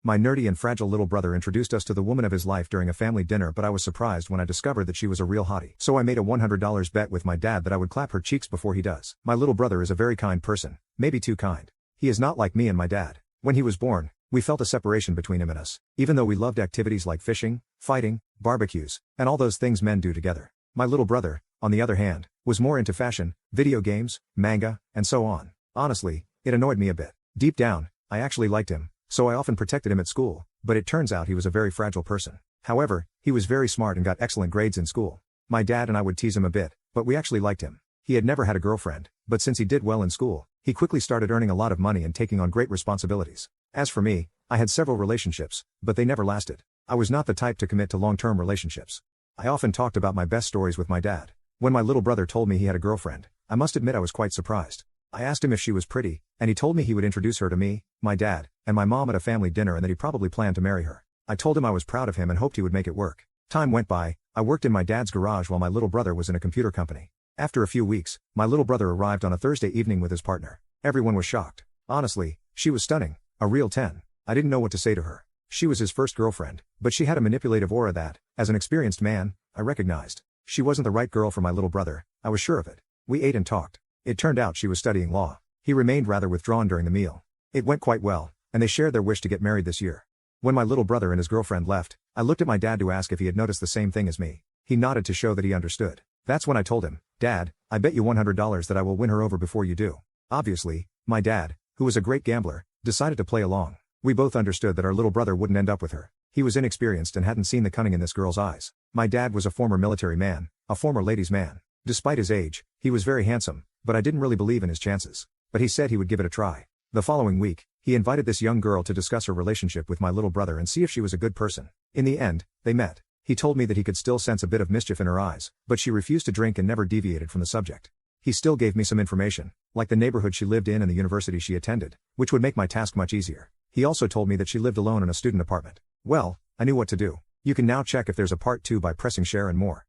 My nerdy and fragile little brother introduced us to the woman of his life during a family dinner, but I was surprised when I discovered that she was a real hottie. So I made a $100 bet with my dad that I would clap her cheeks before he does. My little brother is a very kind person, maybe too kind. He is not like me and my dad. When he was born, we felt a separation between him and us, even though we loved activities like fishing, fighting, barbecues, and all those things men do together. My little brother, on the other hand, was more into fashion, video games, manga, and so on. Honestly, it annoyed me a bit. Deep down, I actually liked him, so I often protected him at school, but it turns out he was a very fragile person. However, he was very smart and got excellent grades in school. My dad and I would tease him a bit, but we actually liked him. He had never had a girlfriend, but since he did well in school, he quickly started earning a lot of money and taking on great responsibilities. As for me, I had several relationships, but they never lasted. I was not the type to commit to long-term relationships. I often talked about my best stories with my dad. When my little brother told me he had a girlfriend, I must admit I was quite surprised. I asked him if she was pretty, and he told me he would introduce her to me, my dad, and my mom at a family dinner and that he probably planned to marry her. I told him I was proud of him and hoped he would make it work. Time went by, I worked in my dad's garage while my little brother was in a computer company. After a few weeks, my little brother arrived on a Thursday evening with his partner. Everyone was shocked. Honestly, she was stunning, a real 10. I didn't know what to say to her. She was his first girlfriend, but she had a manipulative aura that, as an experienced man, I recognized. She wasn't the right girl for my little brother, I was sure of it. We ate and talked. It turned out she was studying law. He remained rather withdrawn during the meal. It went quite well, and they shared their wish to get married this year. When my little brother and his girlfriend left, I looked at my dad to ask if he had noticed the same thing as me. He nodded to show that he understood. That's when I told him, "Dad, I bet you $100 that I will win her over before you do." Obviously, my dad, who was a great gambler, decided to play along. We both understood that our little brother wouldn't end up with her. He was inexperienced and hadn't seen the cunning in this girl's eyes. My dad was a former military man, a former ladies' man. Despite his age, he was very handsome, but I didn't really believe in his chances. But he said he would give it a try. The following week, he invited this young girl to discuss her relationship with my little brother and see if she was a good person. In the end, they met. He told me that he could still sense a bit of mischief in her eyes, but she refused to drink and never deviated from the subject. He still gave me some information, like the neighborhood she lived in and the university she attended, which would make my task much easier. He also told me that she lived alone in a student apartment. Well, I knew what to do. You can now check if there's a part 2 by pressing share and more.